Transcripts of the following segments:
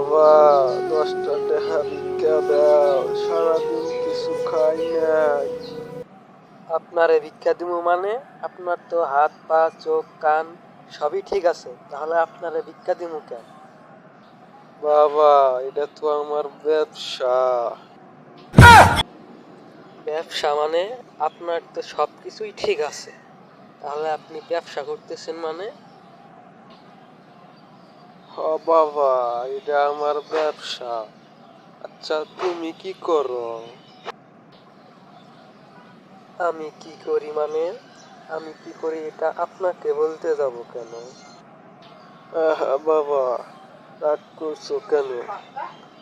বাবা, 10টা টাকা ভিক্ষা দাও, সারাদিন কিছু খাই নাই। আপনারে ভিক্ষা দিমু মানে? আপনার তো হাত পা চোখ কান সবই ঠিক আছে, তাহলে আপনারে ভিক্ষা দিমু কেন? বাবা, এটা তো আমার ব্যবসা। ব্যবসা মানে? আপনার তো সব কিছুই ঠিক আছে, তাহলে আপনি ব্যবসা করতেছেন মানে? বাবা, এটা আমার ব্যবসা। আচ্ছা, তুমি কি করো? আমি কি করি মানে? আমি কি করি এটা আপনাকে বলতে যাব কেন? বাবা, রাগ করছো কেন?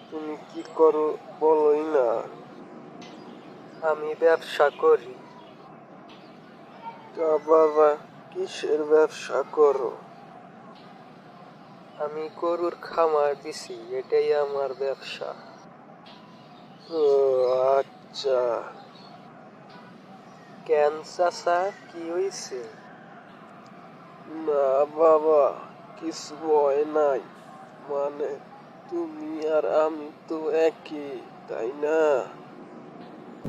তুমি কি করো বলোই না। আমি ব্যবসা করি। তা বাবা, কিসের ব্যবসা করো? আমি গরুর খামার দিছি, এটাই আমার ব্যবসা। ও আচ্ছা। কেন চাচা, কি হইছে? না বাবা, কিছু হয় নাই। মানে তুমি আর আমি তো একই, তাই না?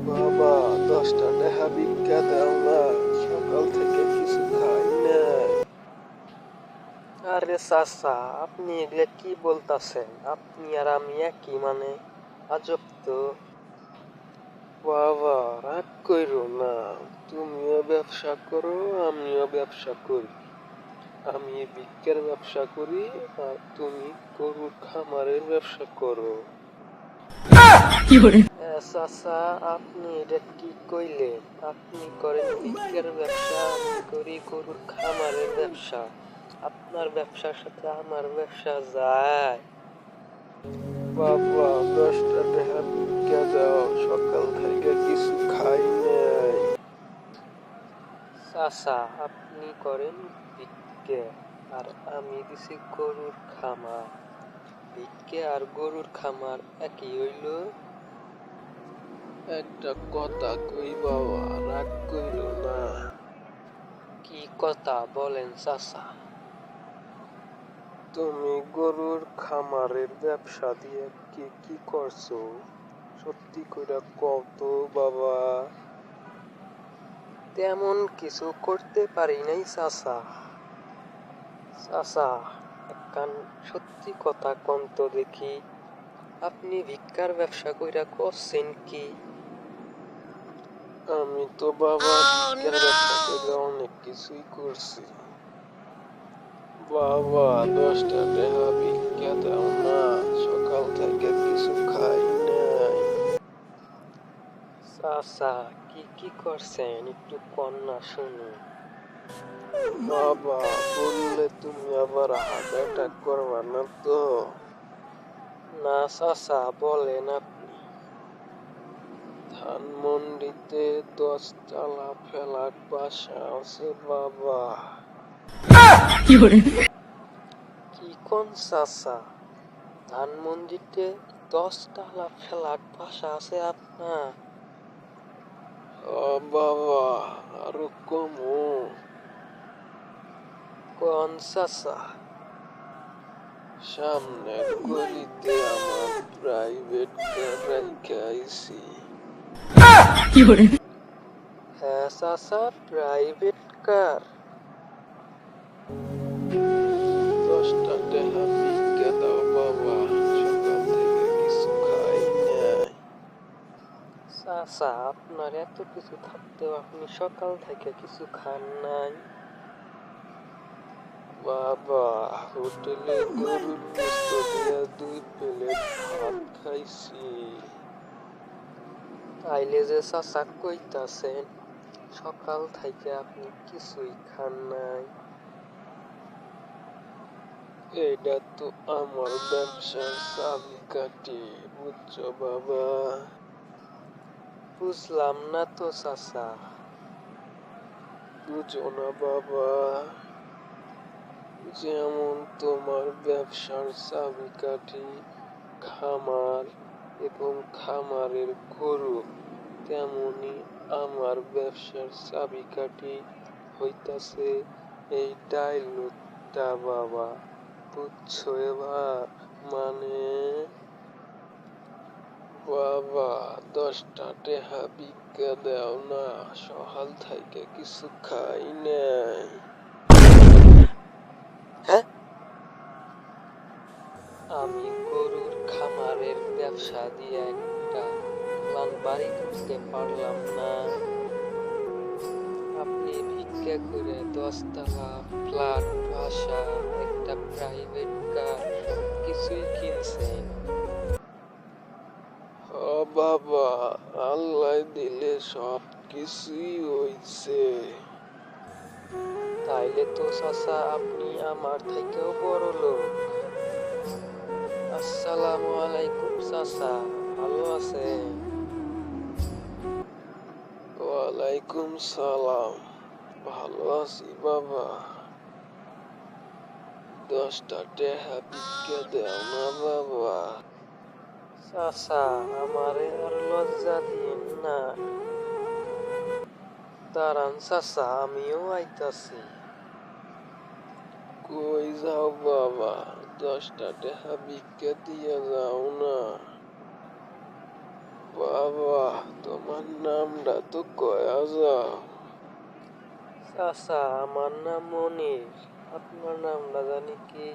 বাবা, 10টা টাকা ভিক্ষা দাও না, সকাল থেকে কিছু খাই নাই। আরে চাচা, আপনি এগুলো কি বলতাছেন? আপনি আর আমি একই মানে? আজব তো। বাবা, রাগ কইরো না। তুমিও ব্যবসা করো, আমিও ব্যবসা করি। আমি ভিক্ষার ব্যবসা করি, আর তুমি গরুর খামারের ব্যবসা করো। চাচা, আপনি এটা কি কইলেন? আপনি করেন ভিক্ষার ব্যবসা, আমি করি গরুর খামারের ব্যবসা। আপনার ব্যবসার সাথে আমার ব্যবসা যায়? বাবা, 10টা টাকা ভিক্ষা দাও, সকাল থেকে কিছু খাই নাই। চাচা, আপনি করেন ভিক্ষে, আর আমি দিছি গরুর খামার। ভিক্ষে আর গরুর খামার একই হইল? একটা কথা কই বাবা, রাগ কইরো না। কি কথা বলেন চাচা? তুমি গরুর খামারের ব্যবসা দিয়ে কি কি করছো? সত্যি কইরা কও তো বাবা। তেমন কিছু করতে পারি নাই চাচা। চাচা, একখান সত্যি কথা কন তো দেখি, আপনি ভিক্ষার ব্যবসা কইরা করছেন কি? আমি তো বাবা ভিক্ষার ব্যবসা করে অনেক কিছুই করছি। বাবা, 10টা টাকা ভিক্ষা দাও না, সকাল থেকে কিছু খাই নাই। চাচা, কি কি করছেন একটু কন না শুনি। বাবা, বললে তুমি আবার হার্ট অ্যাটাক করবা না তো? না চাচা, বলেন আপনি। ধানমন্ডিতে 10 তলা ফ্ল্যাট বাসা আছে বাবা। কি কোন চাচা? ধানমন্ডিতে 10 তলা ফ্ল্যাট বাসা আছে আপনার? বাবা, আরো কমু। কোন চাচা? সামনের গলিতে আমার প্রাইভেট কার রাইখা আইছি। হ্যাঁ চাচা, প্রাইভেট কার। 10টা টাকা ভিক্ষা দাও বাবা, সকাল থেকে কিছু খাই নাই। চাচা, আপনার এত কিছু থাকতেও আপনি সকাল থেকে কিছু খান নাই? বাবা, হোটেলে গরুর গোস্ত দিয়া 2 প্লেট ভাত খাইছি। তাইলে যে চাচা কইতাছেন সকাল থেকে আপনি কিছুই খান নাই? এটা তো আমার ব্যবসার চাবিকাঠি, বুঝছো বাবা? বুঝলাম না তো চাচা। বুঝো না বাবা? যেমন তোমার ব্যবসার চাবিকাঠি খামার এবং খামারের গরু, তেমনি আমার ব্যবসার চাবিকাঠি হইতাছে এই ডাইলগটা বাবা। বুঝছো এবার? মানে বাবা 10টা টেহা ভিক্ষা দেও না, সকাল থেকে কিছু খাই নাই। হ্যাঁ, আমি গরুর খামারের ব্যবসা দিয়ে একটা প্লান বাড়ি করতে পারলাম না, আপনি ভিক্ষা করে 10 তলা ফ্ল্যাট, বাসা, একটা প্রাইভেট কার কিছুই কিনছেন। ও বাবা, আল্লাহ দিলে সব কিছুই হইছে। তাইলে তো চাচা আপনি আমার থেকেও বড় লোক। আসসালামু আলাইকুম চাচা, ভালো আছেন? ওয়ালাইকুম সালাম, ভালো আছি বাবা। 10টা টেহা ভিক্ষা দেও না বাবা। চাচা, আমারে আর লজ্জা দিয়েন না। দাঁড়ান চাচা, আমিও আইতাছি। কই যাও বাবা, 10টা টেহা ভিক্ষা দিয়ে যাও না। বাবা, তোমার নামটা তো কয়া যাও। চাচা, আমার নাম মনির। আপনার নামটা জানি কি?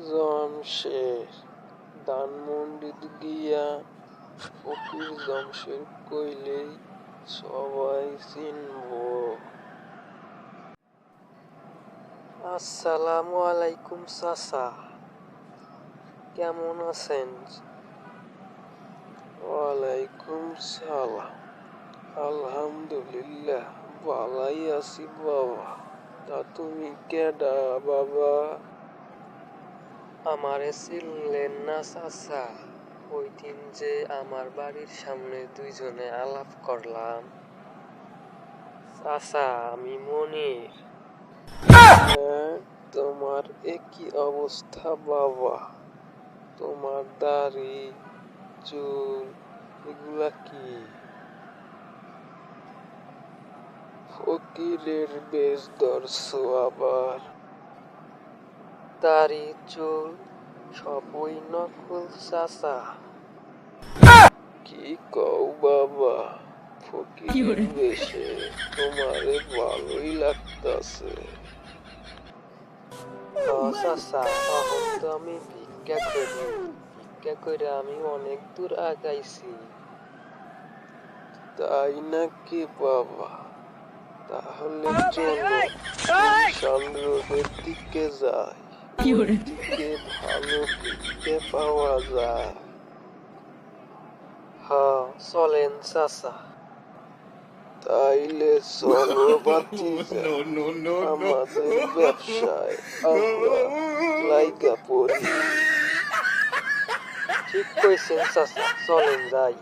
জমশের। ধানমন্ডিত গিয়া ফকির জমশের কইলেই সবাই চিনবো। আসসালামু আলাইকুম চাচা, কেমন আছেন? ওয়ালাইকুম সালাম, আলহামদুলিল্লাহ ভালাই আছি বাবা। তা তুমি কেডা বাবা? আমারে চিনলেন না চাচা? ওই দিন যে আমার বাড়ির সামনে দুইজনে আলাপ করলাম। চাচা, আমি মনির। হ্যাঁ, তোমার একই অবস্থা বাবা। তোমার দাড়ি, চুল এগুলা কি? ফকিরের বেশ ধরছো আবার। দাড়ি, চুল সবই নকল চাচা। কি কও বাবা? ফকিরের বেশে তোমারে ভালোই লাগতাছে। চাচা, এখন তো আমি ভিক্ষা করি। ভিক্ষা করে আমি অনেক দূর আগাইছি। তাই নাকি বাবা? তাহলে চলো ঈশান রোডের দিকে যাই, ওইদিকে ভালো ভিক্ষে পাওয়া যায়। হ্যাঁ, চলেন চাচা। তাইলে চলো বাতিজা, আমাদের ব্যবসায় আমরা লাইগা পড়ি। ঠিক কইছেন চাচা, চলেন যাই।